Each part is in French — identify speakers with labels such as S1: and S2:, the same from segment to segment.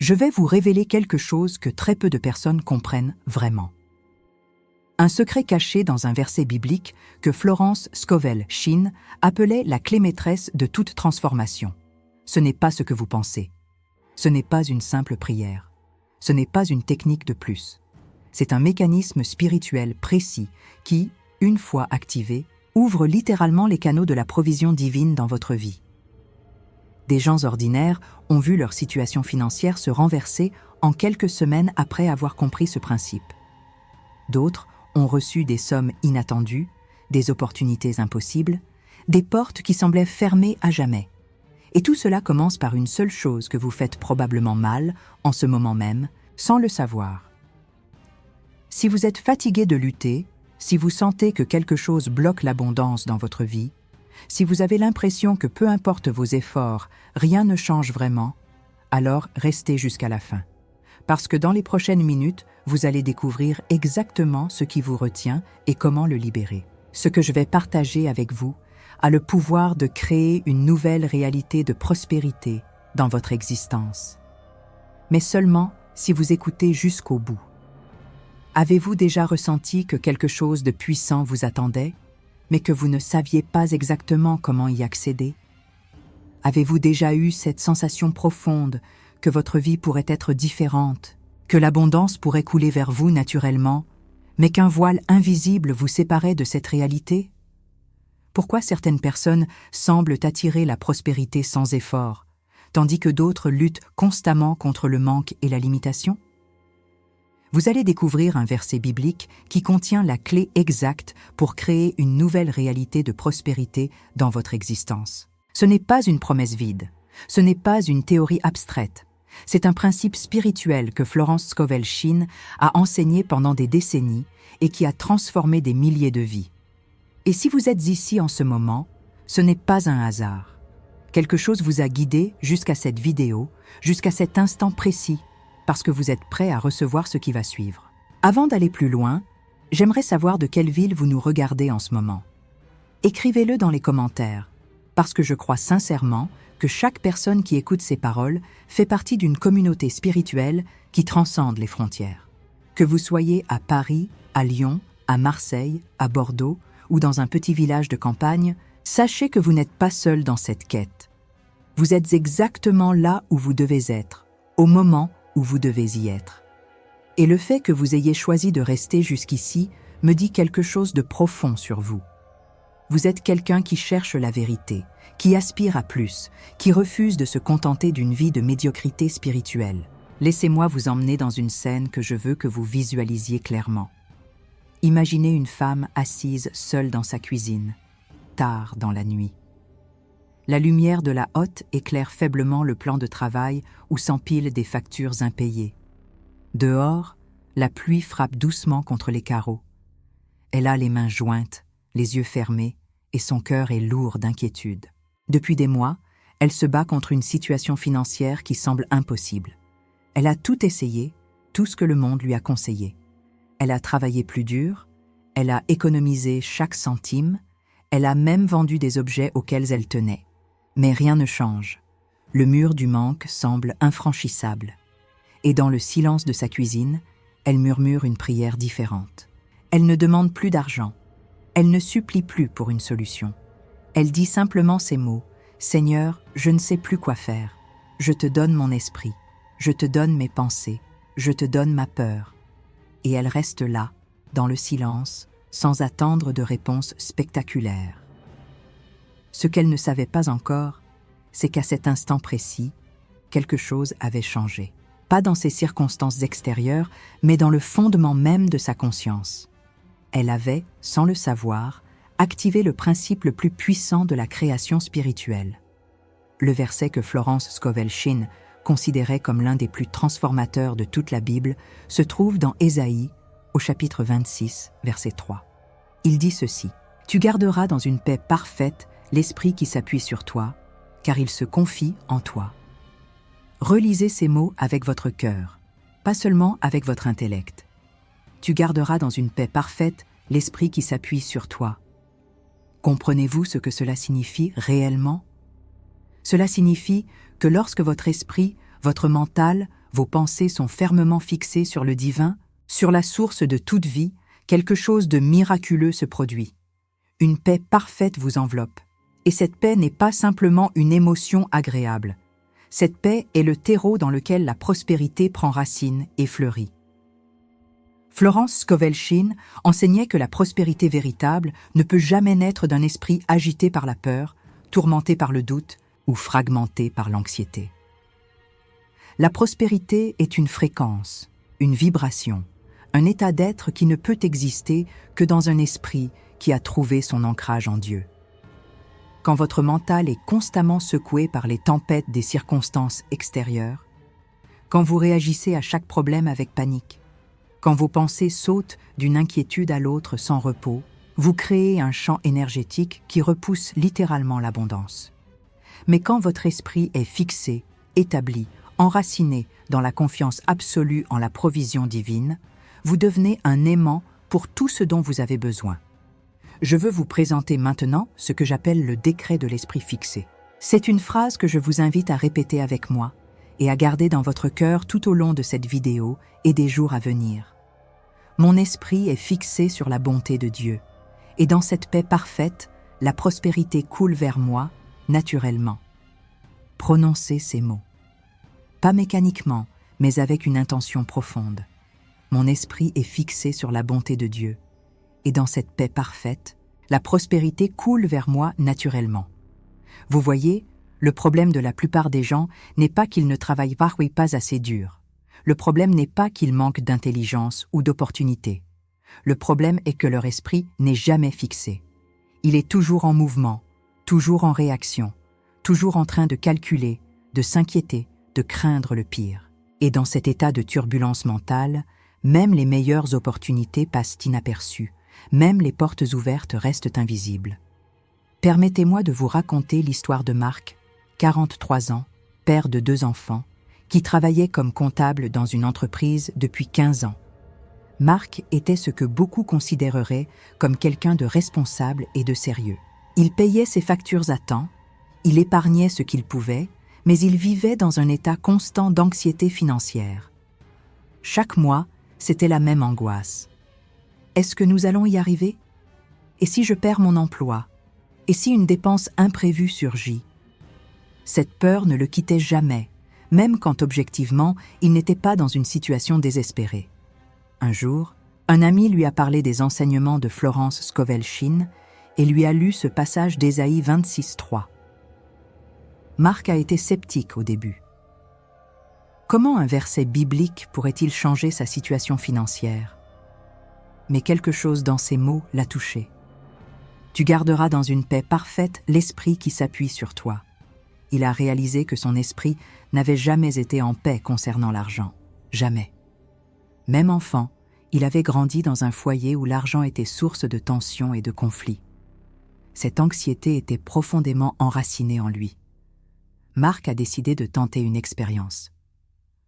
S1: je vais vous révéler quelque chose que très peu de personnes comprennent vraiment. Un secret caché dans un verset biblique que Florence Scovel Shinn appelait la clé maîtresse de toute transformation. Ce n'est pas ce que vous pensez. Ce n'est pas une simple prière. Ce n'est pas une technique de plus. C'est un mécanisme spirituel précis qui, une fois activé, ouvre littéralement les canaux de la provision divine dans votre vie. Des gens ordinaires ont vu leur situation financière se renverser en quelques semaines après avoir compris ce principe. D'autres ont reçu des sommes inattendues, des opportunités impossibles, des portes qui semblaient fermées à jamais. Et tout cela commence par une seule chose que vous faites probablement mal, en ce moment même, sans le savoir. Si vous êtes fatigué de lutter, si vous sentez que quelque chose bloque l'abondance dans votre vie, si vous avez l'impression que peu importe vos efforts, rien ne change vraiment, alors restez jusqu'à la fin. Parce que dans les prochaines minutes, vous allez découvrir exactement ce qui vous retient et comment le libérer. Ce que je vais partager avec vous a le pouvoir de créer une nouvelle réalité de prospérité dans votre existence. Mais seulement si vous écoutez jusqu'au bout. Avez-vous déjà ressenti que quelque chose de puissant vous attendait, mais que vous ne saviez pas exactement comment y accéder? Avez-vous déjà eu cette sensation profonde que votre vie pourrait être différente, que l'abondance pourrait couler vers vous naturellement, mais qu'un voile invisible vous séparait de cette réalité? Pourquoi certaines personnes semblent attirer la prospérité sans effort, tandis que d'autres luttent constamment contre le manque et la limitation? Vous allez découvrir un verset biblique qui contient la clé exacte pour créer une nouvelle réalité de prospérité dans votre existence. Ce n'est pas une promesse vide, ce n'est pas une théorie abstraite. C'est un principe spirituel que Florence Scovel Shinn a enseigné pendant des décennies et qui a transformé des milliers de vies. Et si vous êtes ici en ce moment, ce n'est pas un hasard. Quelque chose vous a guidé jusqu'à cette vidéo, jusqu'à cet instant précis, parce que vous êtes prêt à recevoir ce qui va suivre. Avant d'aller plus loin, j'aimerais savoir de quelle ville vous nous regardez en ce moment. Écrivez-le dans les commentaires, parce que je crois sincèrement que chaque personne qui écoute ces paroles fait partie d'une communauté spirituelle qui transcende les frontières. Que vous soyez à Paris, à Lyon, à Marseille, à Bordeaux ou dans un petit village de campagne, sachez que vous n'êtes pas seul dans cette quête. Vous êtes exactement là où vous devez être, au moment où vous devez y être. Et le fait que vous ayez choisi de rester jusqu'ici me dit quelque chose de profond sur vous. Vous êtes quelqu'un qui cherche la vérité, qui aspire à plus, qui refuse de se contenter d'une vie de médiocrité spirituelle. Laissez-moi vous emmener dans une scène que je veux que vous visualisiez clairement. Imaginez une femme assise seule dans sa cuisine, tard dans la nuit. La lumière de la hotte éclaire faiblement le plan de travail où s'empilent des factures impayées. Dehors, la pluie frappe doucement contre les carreaux. Elle a les mains jointes, les yeux fermés, et son cœur est lourd d'inquiétude. Depuis des mois, elle se bat contre une situation financière qui semble impossible. Elle a tout essayé, tout ce que le monde lui a conseillé. Elle a travaillé plus dur, elle a économisé chaque centime, elle a même vendu des objets auxquels elle tenait. Mais rien ne change. Le mur du manque semble infranchissable. Et dans le silence de sa cuisine, elle murmure une prière différente. Elle ne demande plus d'argent. Elle ne supplie plus pour une solution. Elle dit simplement ces mots : « Seigneur, je ne sais plus quoi faire. Je te donne mon esprit. Je te donne mes pensées. Je te donne ma peur. » Et elle reste là, dans le silence, sans attendre de réponse spectaculaire. Ce qu'elle ne savait pas encore, c'est qu'à cet instant précis, quelque chose avait changé. Pas dans ses circonstances extérieures, mais dans le fondement même de sa conscience. Elle avait, sans le savoir, activé le principe le plus puissant de la création spirituelle. Le verset que Florence Scovel Shinn considérait comme l'un des plus transformateurs de toute la Bible se trouve dans Ésaïe, au chapitre 26, verset 3. Il dit ceci : « Tu garderas dans une paix parfaite l'esprit qui s'appuie sur toi, car il se confie en toi. » Relisez ces mots avec votre cœur, pas seulement avec votre intellect. Tu garderas dans une paix parfaite l'esprit qui s'appuie sur toi. Comprenez-vous ce que cela signifie réellement ? Cela signifie que lorsque votre esprit, votre mental, Vos pensées sont fermement fixées sur le divin, sur la source de toute vie, quelque chose de miraculeux se produit. Une paix parfaite vous enveloppe. Et cette paix n'est pas simplement une émotion agréable. Cette paix est le terreau dans lequel la prospérité prend racine et fleurit. Florence Scovel Shinn enseignait que la prospérité véritable ne peut jamais naître d'un esprit agité par la peur, tourmenté par le doute ou fragmenté par l'anxiété. La prospérité est une fréquence, une vibration, un état d'être qui ne peut exister que dans un esprit qui a trouvé son ancrage en Dieu. Quand votre mental est constamment secoué par les tempêtes des circonstances extérieures, quand vous réagissez à chaque problème avec panique, quand vos pensées sautent d'une inquiétude à l'autre sans repos, vous créez un champ énergétique qui repousse littéralement l'abondance. Mais quand votre esprit est fixé, établi, enraciné dans la confiance absolue en la provision divine, vous devenez un aimant pour tout ce dont vous avez besoin. Je veux vous présenter maintenant ce que j'appelle le décret de l'esprit fixé. C'est une phrase que je vous invite à répéter avec moi et à garder dans votre cœur tout au long de cette vidéo et des jours à venir. Mon esprit est fixé sur la bonté de Dieu, et dans cette paix parfaite, la prospérité coule vers moi, naturellement. Prononcez ces mots. Pas mécaniquement, mais avec une intention profonde. Mon esprit est fixé sur la bonté de Dieu, et dans cette paix parfaite, la prospérité coule vers moi naturellement. Vous voyez, le problème de la plupart des gens n'est pas qu'ils ne travaillent pas assez dur. Le problème n'est pas qu'ils manquent d'intelligence ou d'opportunité. Le problème est que leur esprit n'est jamais fixé. Il est toujours en mouvement, toujours en réaction, toujours en train de calculer, de s'inquiéter, de craindre le pire. Et dans cet état de turbulence mentale, même les meilleures opportunités passent inaperçues, même les portes ouvertes restent invisibles. Permettez-moi de vous raconter l'histoire de Marc, 43 ans, père de 2 enfants, qui travaillait comme comptable dans une entreprise depuis 15 ans. Marc était ce que beaucoup considéreraient comme quelqu'un de responsable et de sérieux. Il payait ses factures à temps, il épargnait ce qu'il pouvait, mais il vivait dans un état constant d'anxiété financière. Chaque mois, c'était la même angoisse. Est-ce que nous allons y arriver? Et si je perds mon emploi? Et si une dépense imprévue surgit? Cette peur ne le quittait jamais, même quand objectivement, il n'était pas dans une situation désespérée. Un jour, un ami lui a parlé des enseignements de Florence Scovel Shinn et lui a lu ce passage d'Ésaïe 26:3. Marc a été sceptique au début. Comment un verset biblique pourrait-il changer sa situation financière? Mais quelque chose dans ces mots l'a touché. Tu garderas dans une paix parfaite l'esprit qui s'appuie sur toi. Il a réalisé que son esprit n'avait jamais été en paix concernant l'argent. Jamais. Même enfant, il avait grandi dans un foyer où l'argent était source de tensions et de conflits. Cette anxiété était profondément enracinée en lui. Marc a décidé de tenter une expérience.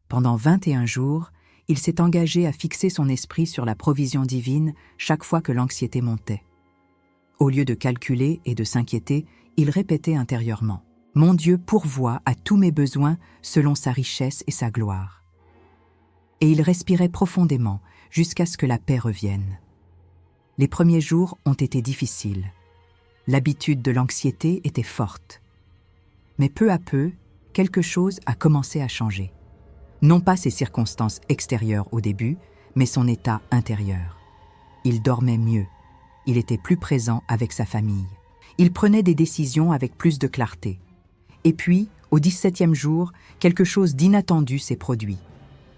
S1: Pendant 21 jours, il s'est engagé à fixer son esprit sur la provision divine chaque fois que l'anxiété montait. Au lieu de calculer et de s'inquiéter, il répétait intérieurement « Mon Dieu pourvoit à tous mes besoins selon sa richesse et sa gloire. » Et il respirait profondément jusqu'à ce que la paix revienne. Les premiers jours ont été difficiles. L'habitude de l'anxiété était forte. Mais peu à peu, quelque chose a commencé à changer. Non pas ses circonstances extérieures au début, mais son état intérieur. Il dormait mieux. Il était plus présent avec sa famille. Il prenait des décisions avec plus de clarté. Et puis, au 17e jour, quelque chose d'inattendu s'est produit.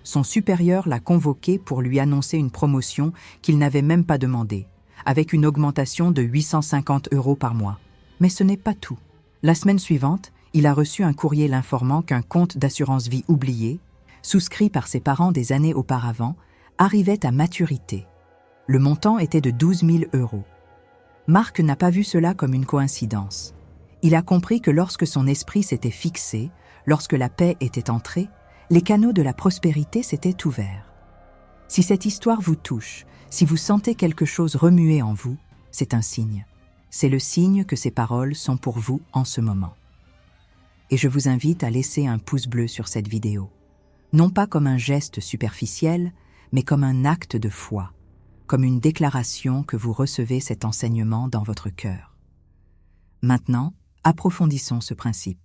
S1: Son supérieur l'a convoqué pour lui annoncer une promotion qu'il n'avait même pas demandée, avec une augmentation de 850 € par mois. Mais ce n'est pas tout. La semaine suivante, il a reçu un courrier l'informant qu'un compte d'assurance vie oublié, souscrit par ses parents des années auparavant, arrivait à maturité. Le montant était de 12 000 €. Marc n'a pas vu cela comme une coïncidence. Il a compris que lorsque son esprit s'était fixé, lorsque la paix était entrée, les canaux de la prospérité s'étaient ouverts. Si cette histoire vous touche, si vous sentez quelque chose remuer en vous, c'est un signe. C'est le signe que ces paroles sont pour vous en ce moment. Et je vous invite à laisser un pouce bleu sur cette vidéo. non pas comme un geste superficiel, mais comme un acte de foi, comme une déclaration que vous recevez cet enseignement dans votre cœur. Maintenant, approfondissons ce principe.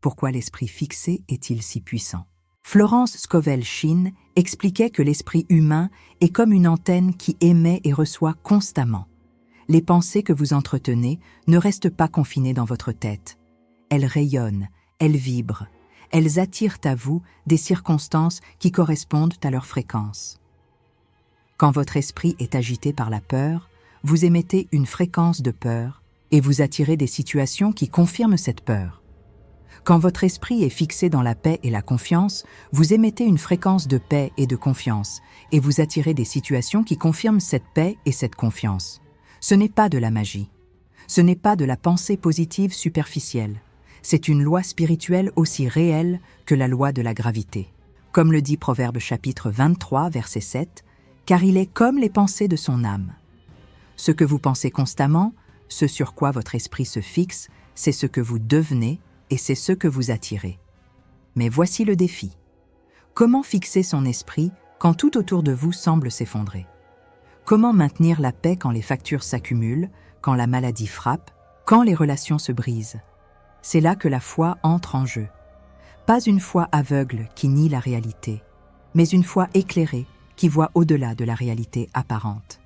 S1: Pourquoi l'esprit fixé est-il si puissant? Florence Scovel Shinn expliquait que l'esprit humain est comme une antenne qui émet et reçoit constamment. Les pensées que vous entretenez ne restent pas confinées dans votre tête. Elles rayonnent, elles vibrent, elles attirent à vous des circonstances qui correspondent à leur fréquence. Quand votre esprit est agité par la peur, vous émettez une fréquence de peur et vous attirez des situations qui confirment cette peur. Quand votre esprit est fixé dans la paix et la confiance, vous émettez une fréquence de paix et de confiance et vous attirez des situations qui confirment cette paix et cette confiance. Ce n'est pas de la magie. Ce n'est pas de la pensée positive superficielle. C'est une loi spirituelle aussi réelle que la loi de la gravité. Comme le dit Proverbe chapitre 23, verset 7, « Car il est comme les pensées de son âme. » Ce que vous pensez constamment, ce sur quoi votre esprit se fixe, c'est ce que vous devenez et c'est ce que vous attirez. Mais voici le défi. Comment fixer son esprit quand tout autour de vous semble s'effondrer? Comment maintenir la paix quand les factures s'accumulent, quand la maladie frappe, quand les relations se brisent? C'est là que la foi entre en jeu. Pas une foi aveugle qui nie la réalité, mais une foi éclairée qui voit au-delà de la réalité apparente.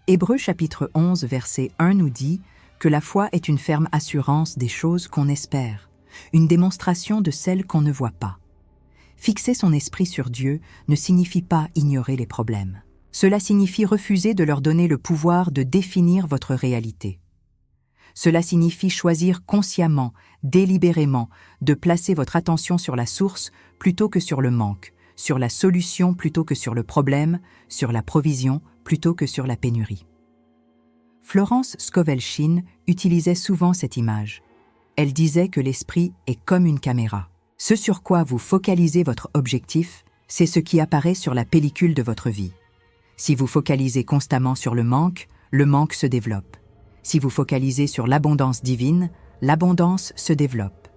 S1: Hébreux chapitre 11, verset 1 nous dit que la foi est une ferme assurance des choses qu'on espère, une démonstration de celles qu'on ne voit pas. Fixer son esprit sur Dieu ne signifie pas ignorer les problèmes. Cela signifie refuser de leur donner le pouvoir de définir votre réalité. Cela signifie choisir consciemment, délibérément, de placer votre attention sur la source plutôt que sur le manque, sur la solution plutôt que sur le problème, sur la provision plutôt que sur la pénurie. Florence Scovel Shinn utilisait souvent cette image. Elle disait que l'esprit est comme une caméra. Ce sur quoi vous focalisez votre objectif, c'est ce qui apparaît sur la pellicule de votre vie. Si vous focalisez constamment sur le manque se développe. Si vous focalisez sur l'abondance divine, l'abondance se développe.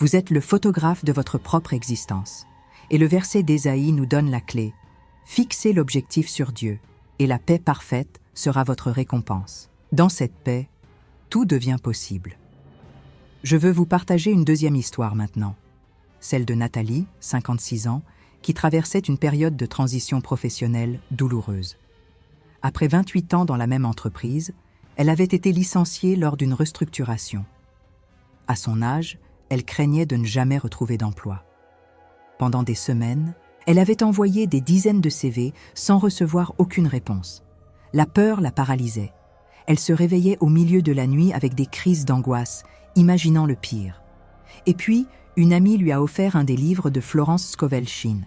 S1: Vous êtes le photographe de votre propre existence. Et le verset d'Ésaïe nous donne la clé. Fixez l'objectif sur Dieu, et la paix parfaite sera votre récompense. Dans cette paix, tout devient possible. Je veux vous partager une deuxième histoire maintenant. Celle de Nathalie, 56 ans, qui traversait une période de transition professionnelle douloureuse. Après 28 ans dans la même entreprise, elle avait été licenciée lors d'une restructuration. À son âge, elle craignait de ne jamais retrouver d'emploi. Pendant des semaines, elle avait envoyé des dizaines de CV sans recevoir aucune réponse. La peur la paralysait. Elle se réveillait au milieu de la nuit avec des crises d'angoisse, imaginant le pire. Et puis, une amie lui a offert un des livres de Florence Scovel Shinn.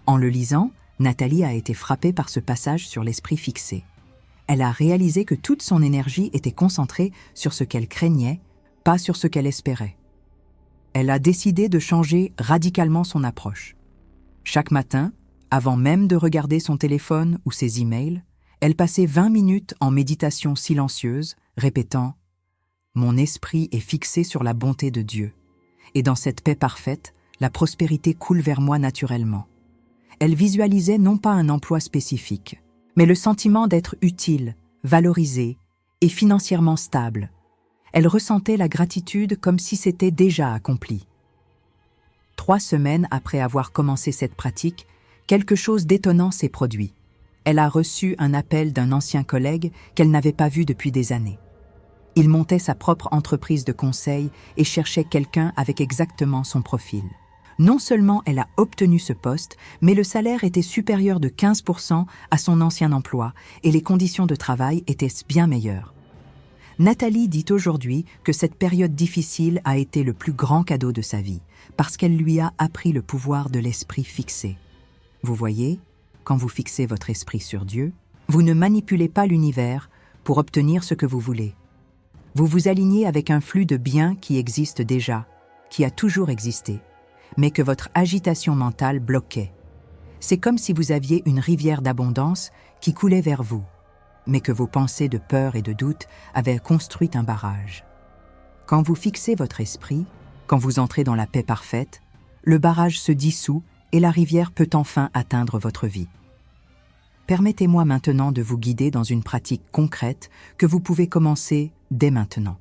S1: En le lisant, Nathalie a été frappée par ce passage sur l'esprit fixé. Elle a réalisé que toute son énergie était concentrée sur ce qu'elle craignait, pas sur ce qu'elle espérait. Elle a décidé de changer radicalement son approche. Chaque matin, avant même de regarder son téléphone ou ses emails, elle passait 20 minutes en méditation silencieuse, répétant « Mon esprit est fixé sur la bonté de Dieu, et dans cette paix parfaite, la prospérité coule vers moi naturellement. » Elle visualisait non pas un emploi spécifique, mais le sentiment d'être utile, valorisée et financièrement stable. Elle ressentait la gratitude comme si c'était déjà accompli. 3 semaines après avoir commencé cette pratique, quelque chose d'étonnant s'est produit. Elle a reçu un appel d'un ancien collègue qu'elle n'avait pas vu depuis des années. Il montait sa propre entreprise de conseil et cherchait quelqu'un avec exactement son profil. Non seulement elle a obtenu ce poste, mais le salaire était supérieur de 15% à son ancien emploi et les conditions de travail étaient bien meilleures. Nathalie dit aujourd'hui que cette période difficile a été le plus grand cadeau de sa vie, parce qu'elle lui a appris le pouvoir de l'esprit fixé. Vous voyez, quand vous fixez votre esprit sur Dieu, vous ne manipulez pas l'univers pour obtenir ce que vous voulez. Vous vous alignez avec un flux de biens qui existe déjà, qui a toujours existé, mais que votre agitation mentale bloquait. C'est comme si vous aviez une rivière d'abondance qui coulait vers vous, mais que vos pensées de peur et de doute avaient construit un barrage. Quand vous fixez votre esprit, quand vous entrez dans la paix parfaite, le barrage se dissout et la rivière peut enfin atteindre votre vie. Permettez-moi maintenant de vous guider dans une pratique concrète que vous pouvez commencer dès maintenant.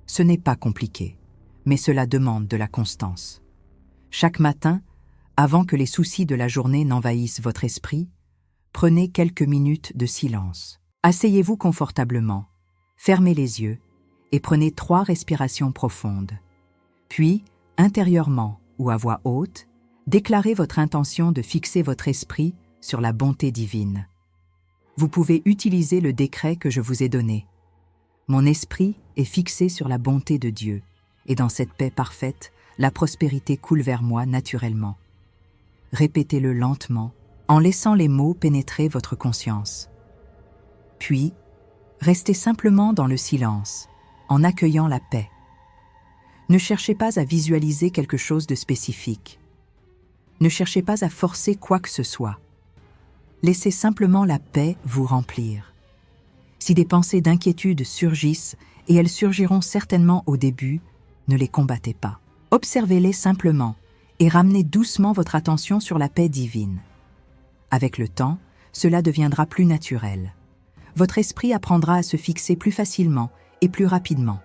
S1: Ce n'est pas compliqué, mais cela demande de la constance. Chaque matin, avant que les soucis de la journée n'envahissent votre esprit, prenez quelques minutes de silence. Asseyez-vous confortablement, fermez les yeux et prenez 3 respirations profondes. Puis, intérieurement ou à voix haute, déclarez votre intention de fixer votre esprit sur la bonté divine. Vous pouvez utiliser le décret que je vous ai donné. Mon esprit est fixé sur la bonté de Dieu, et dans cette paix parfaite, la prospérité coule vers moi naturellement. Répétez-le lentement, en laissant les mots pénétrer votre conscience. Puis, restez simplement dans le silence, en accueillant la paix. Ne cherchez pas à visualiser quelque chose de spécifique. Ne cherchez pas à forcer quoi que ce soit. Laissez simplement la paix vous remplir. Si des pensées d'inquiétude surgissent, et elles surgiront certainement au début, ne les combattez pas. Observez-les simplement et ramenez doucement votre attention sur la paix divine. Avec le temps, cela deviendra plus naturel. Votre esprit apprendra à se fixer plus facilement et plus rapidement.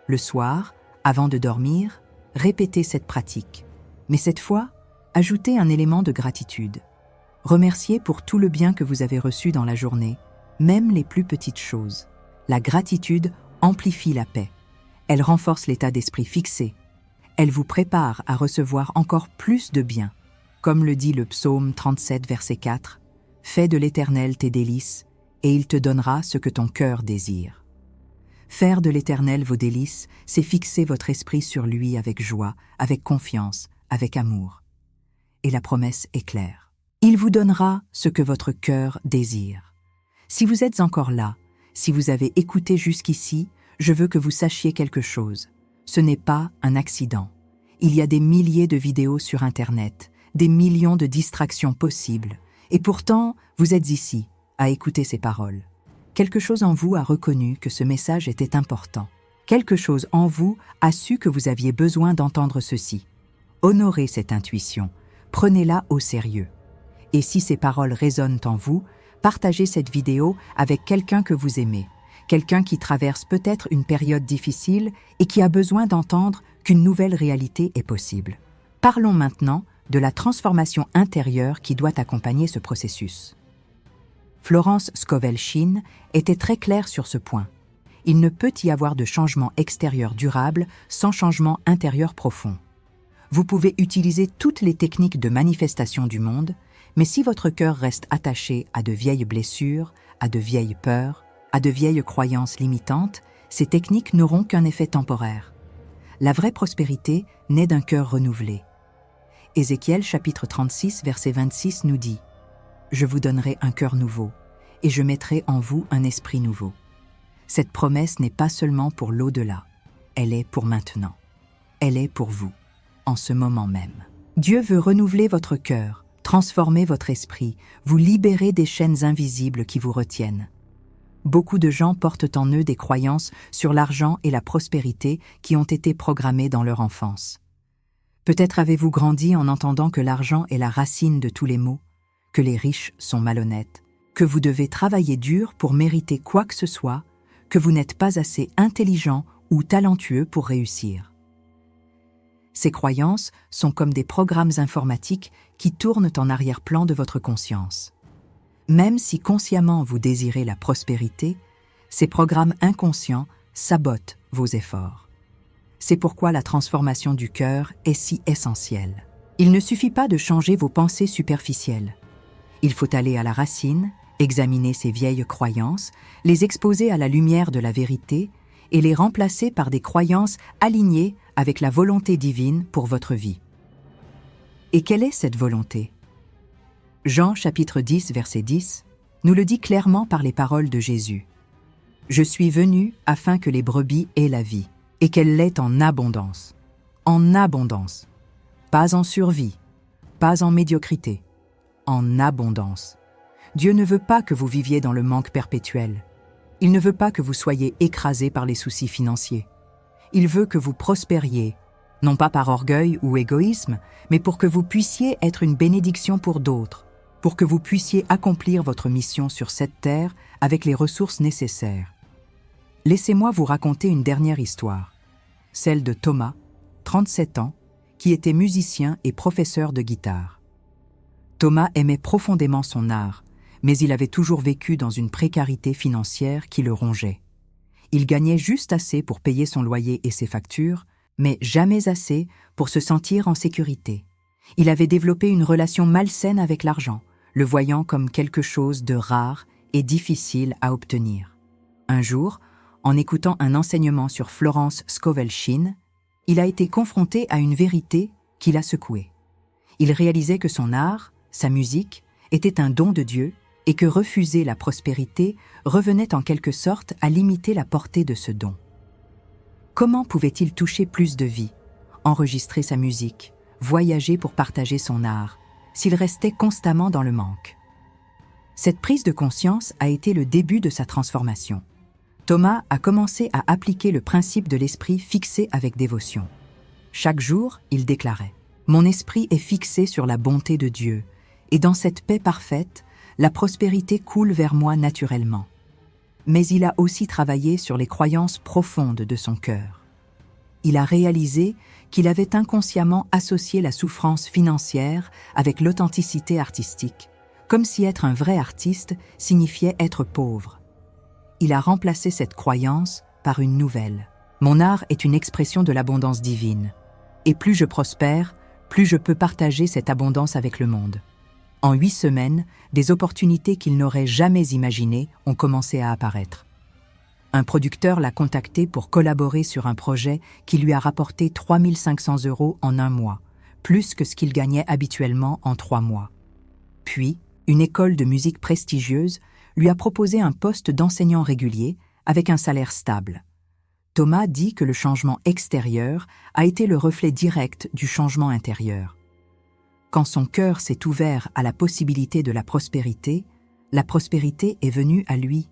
S1: Le soir, avant de dormir, répétez cette pratique. Mais cette fois, ajoutez un élément de gratitude. Remerciez pour tout le bien que vous avez reçu dans la journée, même les plus petites choses. La gratitude amplifie la paix. Elle renforce l'état d'esprit fixé. Elle vous prépare à recevoir encore plus de bien. Comme le dit le psaume 37, verset 4, « Fais de l'Éternel tes délices, et il te donnera ce que ton cœur désire. » Faire de l'Éternel vos délices, c'est fixer votre esprit sur lui avec joie, avec confiance, avec amour. Et la promesse est claire. Il vous donnera ce que votre cœur désire. Si vous êtes encore là, si vous avez écouté jusqu'ici, je veux que vous sachiez quelque chose. Ce n'est pas un accident. Il y a des milliers de vidéos sur Internet, des millions de distractions possibles. Et pourtant, vous êtes ici, à écouter ces paroles. Quelque chose en vous a reconnu que ce message était important. Quelque chose en vous a su que vous aviez besoin d'entendre ceci. Honorez cette intuition, prenez-la au sérieux. Et si ces paroles résonnent en vous, partagez cette vidéo avec quelqu'un que vous aimez, quelqu'un qui traverse peut-être une période difficile et qui a besoin d'entendre qu'une nouvelle réalité est possible. Parlons maintenant de la transformation intérieure qui doit accompagner ce processus. Florence Scovel Shinn était très claire sur ce point. Il ne peut y avoir de changement extérieur durable sans changement intérieur profond. Vous pouvez utiliser toutes les techniques de manifestation du monde, mais si votre cœur reste attaché à de vieilles blessures, à de vieilles peurs, à de vieilles croyances limitantes, ces techniques n'auront qu'un effet temporaire. La vraie prospérité naît d'un cœur renouvelé. Ézéchiel chapitre 36, verset 26 nous dit « Je vous donnerai un cœur nouveau, et je mettrai en vous un esprit nouveau. » Cette promesse n'est pas seulement pour l'au-delà, elle est pour maintenant. Elle est pour vous, en ce moment même. Dieu veut renouveler votre cœur, transformer votre esprit, vous libérer des chaînes invisibles qui vous retiennent. Beaucoup de gens portent en eux des croyances sur l'argent et la prospérité qui ont été programmées dans leur enfance. Peut-être avez-vous grandi en entendant que l'argent est la racine de tous les maux, que les riches sont malhonnêtes, que vous devez travailler dur pour mériter quoi que ce soit, que vous n'êtes pas assez intelligent ou talentueux pour réussir. Ces croyances sont comme des programmes informatiques qui tournent en arrière-plan de votre conscience. Même si consciemment vous désirez la prospérité, ces programmes inconscients sabotent vos efforts. C'est pourquoi la transformation du cœur est si essentielle. Il ne suffit pas de changer vos pensées superficielles. Il faut aller à la racine, examiner ces vieilles croyances, les exposer à la lumière de la vérité et les remplacer par des croyances alignées avec la volonté divine pour votre vie. Et quelle est cette volonté ? Jean chapitre 10, verset 10, nous le dit clairement par les paroles de Jésus. « Je suis venu afin que les brebis aient la vie, et qu'elle l'ait en abondance. » En abondance. Pas en survie, pas en médiocrité, en abondance. Dieu ne veut pas que vous viviez dans le manque perpétuel. Il ne veut pas que vous soyez écrasés par les soucis financiers. Il veut que vous prospériez, Non pas par orgueil ou égoïsme, mais pour que vous puissiez être une bénédiction pour d'autres, pour que vous puissiez accomplir votre mission sur cette terre avec les ressources nécessaires. Laissez-moi vous raconter une dernière histoire, celle de Thomas, 37 ans, qui était musicien et professeur de guitare. Thomas aimait profondément son art, mais il avait toujours vécu dans une précarité financière qui le rongeait. Il gagnait juste assez pour payer son loyer et ses factures, mais jamais assez pour se sentir en sécurité. Il avait développé une relation malsaine avec l'argent, le voyant comme quelque chose de rare et difficile à obtenir. Un jour, en écoutant un enseignement sur Florence Scovel Shinn, il a été confronté à une vérité qui l'a secoué. Il réalisait que son art, sa musique, était un don de Dieu et que refuser la prospérité revenait en quelque sorte à limiter la portée de ce don. Comment pouvait-il toucher plus de vie, enregistrer sa musique, voyager pour partager son art, s'il restait constamment dans le manque? Cette prise de conscience a été le début de sa transformation. Thomas a commencé à appliquer le principe de l'esprit fixé avec dévotion. Chaque jour, il déclarait « Mon esprit est fixé sur la bonté de Dieu, et dans cette paix parfaite, la prospérité coule vers moi naturellement. » Mais il a aussi travaillé sur les croyances profondes de son cœur. Il a réalisé qu'il avait inconsciemment associé la souffrance financière avec l'authenticité artistique, comme si être un vrai artiste signifiait être pauvre. Il a remplacé cette croyance par une nouvelle. Mon art est une expression de l'abondance divine. Et plus je prospère, plus je peux partager cette abondance avec le monde. En 8 semaines, des opportunités qu'il n'aurait jamais imaginées ont commencé à apparaître. Un producteur l'a contacté pour collaborer sur un projet qui lui a rapporté 3 500 € en un mois, plus que ce qu'il gagnait habituellement en 3 mois. Puis, une école de musique prestigieuse lui a proposé un poste d'enseignant régulier avec un salaire stable. Thomas dit que le changement extérieur a été le reflet direct du changement intérieur. Quand son cœur s'est ouvert à la possibilité de la prospérité est venue à lui.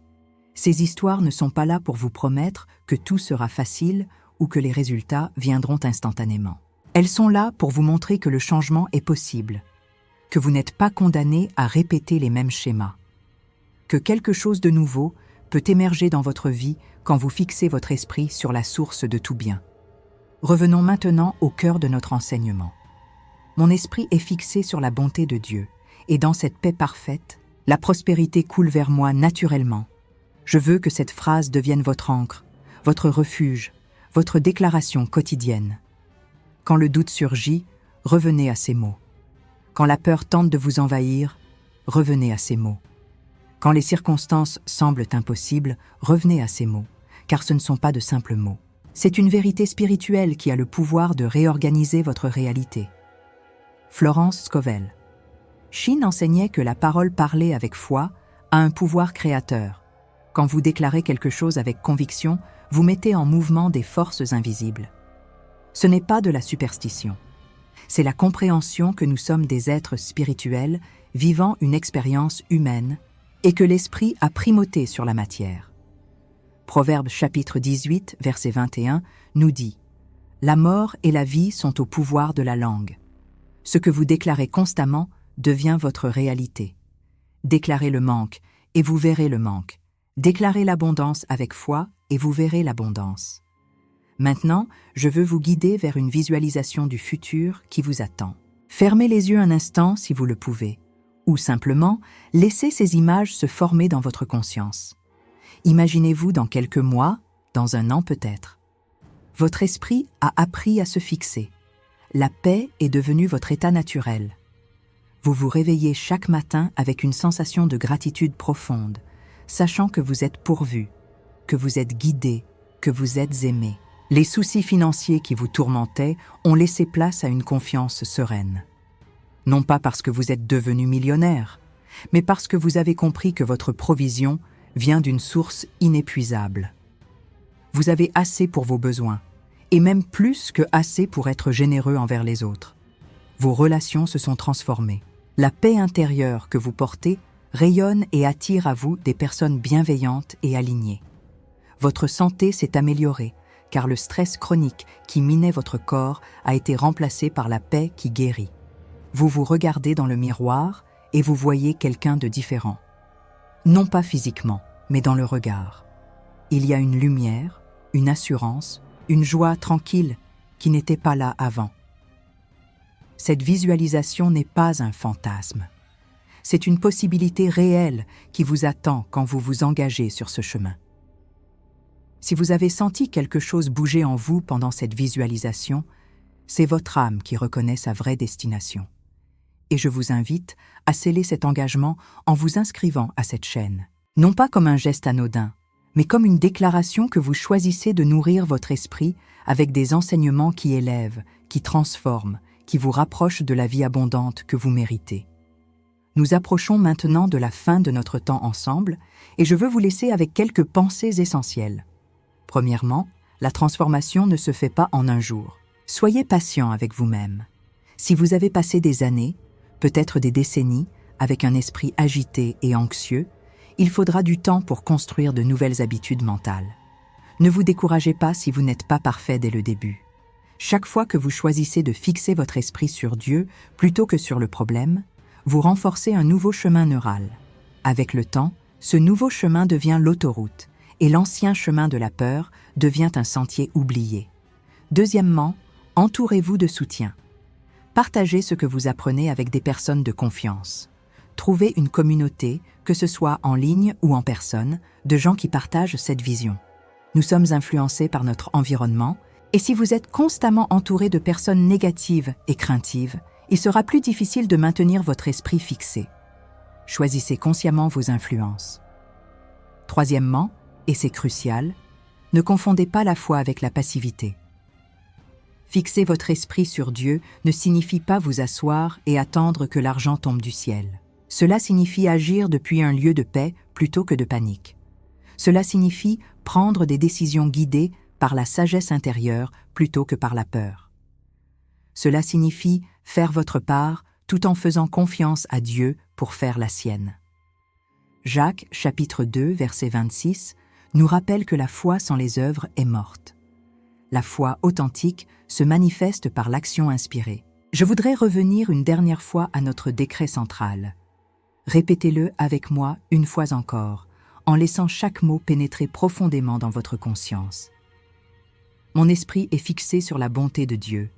S1: Ces histoires ne sont pas là pour vous promettre que tout sera facile ou que les résultats viendront instantanément. Elles sont là pour vous montrer que le changement est possible, que vous n'êtes pas condamné à répéter les mêmes schémas, que quelque chose de nouveau peut émerger dans votre vie quand vous fixez votre esprit sur la source de tout bien. Revenons maintenant au cœur de notre enseignement. Mon esprit est fixé sur la bonté de Dieu, et dans cette paix parfaite, la prospérité coule vers moi naturellement. Je veux que cette phrase devienne votre ancre, votre refuge, votre déclaration quotidienne. Quand le doute surgit, revenez à ces mots. Quand la peur tente de vous envahir, revenez à ces mots. Quand les circonstances semblent impossibles, revenez à ces mots, car ce ne sont pas de simples mots. C'est une vérité spirituelle qui a le pouvoir de réorganiser votre réalité. Florence Scovel Shinn enseignait que la parole parlée avec foi a un pouvoir créateur. Quand vous déclarez quelque chose avec conviction, vous mettez en mouvement des forces invisibles. Ce n'est pas de la superstition. C'est la compréhension que nous sommes des êtres spirituels vivant une expérience humaine et que l'esprit a primauté sur la matière. Proverbe chapitre 18, verset 21 nous dit « La mort et la vie sont au pouvoir de la langue. Ce que vous déclarez constamment devient votre réalité. Déclarez le manque et vous verrez le manque. Déclarez l'abondance avec foi et vous verrez l'abondance. » Maintenant, je veux vous guider vers une visualisation du futur qui vous attend. Fermez les yeux un instant si vous le pouvez, ou simplement laissez ces images se former dans votre conscience. Imaginez-vous dans quelques mois, dans un an peut-être. Votre esprit a appris à se fixer. La paix est devenue votre état naturel. Vous vous réveillez chaque matin avec une sensation de gratitude profonde, sachant que vous êtes pourvu, que vous êtes guidé, que vous êtes aimé. Les soucis financiers qui vous tourmentaient ont laissé place à une confiance sereine. Non pas parce que vous êtes devenu millionnaire, mais parce que vous avez compris que votre provision vient d'une source inépuisable. Vous avez assez pour vos besoins, et même plus que assez pour être généreux envers les autres. Vos relations se sont transformées. La paix intérieure que vous portez rayonne et attire à vous des personnes bienveillantes et alignées. Votre santé s'est améliorée, car le stress chronique qui minait votre corps a été remplacé par la paix qui guérit. Vous vous regardez dans le miroir et vous voyez quelqu'un de différent. Non pas physiquement, mais dans le regard. Il y a une lumière, une assurance, une joie tranquille qui n'était pas là avant. Cette visualisation n'est pas un fantasme. C'est une possibilité réelle qui vous attend quand vous vous engagez sur ce chemin. Si vous avez senti quelque chose bouger en vous pendant cette visualisation, c'est votre âme qui reconnaît sa vraie destination. Et je vous invite à sceller cet engagement en vous inscrivant à cette chaîne. Non pas comme un geste anodin, mais comme une déclaration que vous choisissez de nourrir votre esprit avec des enseignements qui élèvent, qui transforment, qui vous rapprochent de la vie abondante que vous méritez. Nous approchons maintenant de la fin de notre temps ensemble et je veux vous laisser avec quelques pensées essentielles. Premièrement, la transformation ne se fait pas en un jour. Soyez patient avec vous-même. Si vous avez passé des années, peut-être des décennies, avec un esprit agité et anxieux, il faudra du temps pour construire de nouvelles habitudes mentales. Ne vous découragez pas si vous n'êtes pas parfait dès le début. Chaque fois que vous choisissez de fixer votre esprit sur Dieu plutôt que sur le problème, vous renforcez un nouveau chemin neural. Avec le temps, ce nouveau chemin devient l'autoroute et l'ancien chemin de la peur devient un sentier oublié. Deuxièmement, entourez-vous de soutien. Partagez ce que vous apprenez avec des personnes de confiance. Trouvez une communauté, que ce soit en ligne ou en personne, de gens qui partagent cette vision. Nous sommes influencés par notre environnement, et si vous êtes constamment entouré de personnes négatives et craintives, il sera plus difficile de maintenir votre esprit fixé. Choisissez consciemment vos influences. Troisièmement, et c'est crucial, ne confondez pas la foi avec la passivité. Fixer votre esprit sur Dieu ne signifie pas vous asseoir et attendre que l'argent tombe du ciel. Cela signifie agir depuis un lieu de paix plutôt que de panique. Cela signifie prendre des décisions guidées par la sagesse intérieure plutôt que par la peur. Cela signifie faire votre part tout en faisant confiance à Dieu pour faire la sienne. Jacques, chapitre 2, verset 26, nous rappelle que la foi sans les œuvres est morte. La foi authentique se manifeste par l'action inspirée. Je voudrais revenir une dernière fois à notre décret central. Répétez-le avec moi une fois encore, en laissant chaque mot pénétrer profondément dans votre conscience. Mon esprit est fixé sur la bonté de Dieu,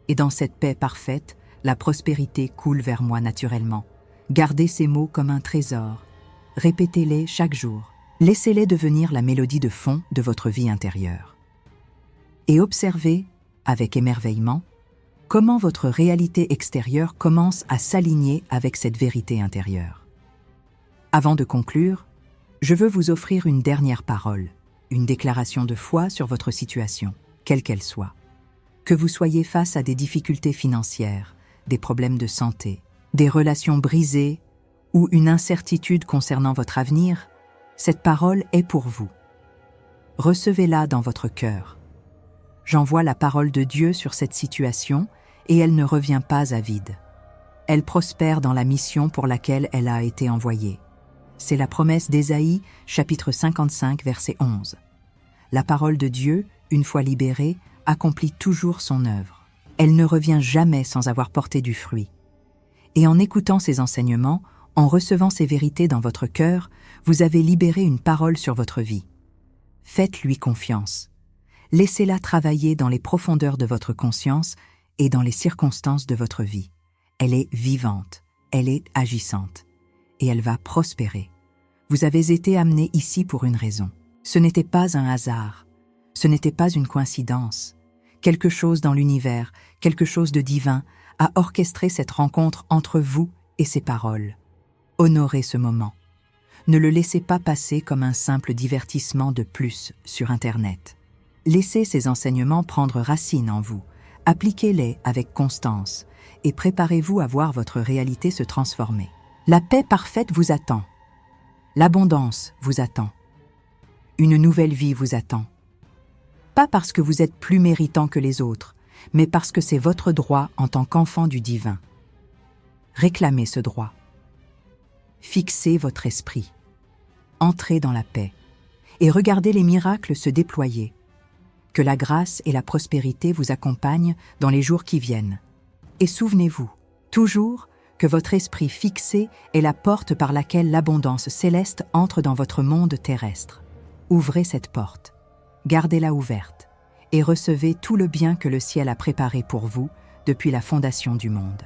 S1: et dans cette paix parfaite, la prospérité coule vers moi naturellement. Gardez ces mots comme un trésor. Répétez-les chaque jour. Laissez-les devenir la mélodie de fond de votre vie intérieure. Et observez, avec émerveillement, comment votre réalité extérieure commence à s'aligner avec cette vérité intérieure. Avant de conclure, je veux vous offrir une dernière parole, une déclaration de foi sur votre situation, quelle qu'elle soit. Que vous soyez face à des difficultés financières, des problèmes de santé, des relations brisées ou une incertitude concernant votre avenir, cette parole est pour vous. Recevez-la dans votre cœur. J'envoie la parole de Dieu sur cette situation et elle ne revient pas à vide. Elle prospère dans la mission pour laquelle elle a été envoyée. C'est la promesse d'Ésaïe, chapitre 55, verset 11. La parole de Dieu, une fois libérée, accomplit toujours son œuvre. Elle ne revient jamais sans avoir porté du fruit. Et en écoutant ces enseignements, en recevant ces vérités dans votre cœur, vous avez libéré une parole sur votre vie. Faites-lui confiance. Laissez-la travailler dans les profondeurs de votre conscience et dans les circonstances de votre vie. Elle est vivante, elle est agissante, et elle va prospérer. Vous avez été amené ici pour une raison. Ce n'était pas un hasard, ce n'était pas une coïncidence. Quelque chose dans l'univers, quelque chose de divin, a orchestré cette rencontre entre vous et ces paroles. Honorez ce moment. Ne le laissez pas passer comme un simple divertissement de plus sur Internet. Laissez ces enseignements prendre racine en vous, appliquez-les avec constance et préparez-vous à voir votre réalité se transformer. La paix parfaite vous attend. L'abondance vous attend. Une nouvelle vie vous attend. Pas parce que vous êtes plus méritant que les autres, mais parce que c'est votre droit en tant qu'enfant du divin. Réclamez ce droit. Fixez votre esprit. Entrez dans la paix et regardez les miracles se déployer. Que la grâce et la prospérité vous accompagnent dans les jours qui viennent. Et souvenez-vous, toujours, que votre esprit fixé est la porte par laquelle l'abondance céleste entre dans votre monde terrestre. Ouvrez cette porte, gardez-la ouverte, et recevez tout le bien que le ciel a préparé pour vous depuis la fondation du monde.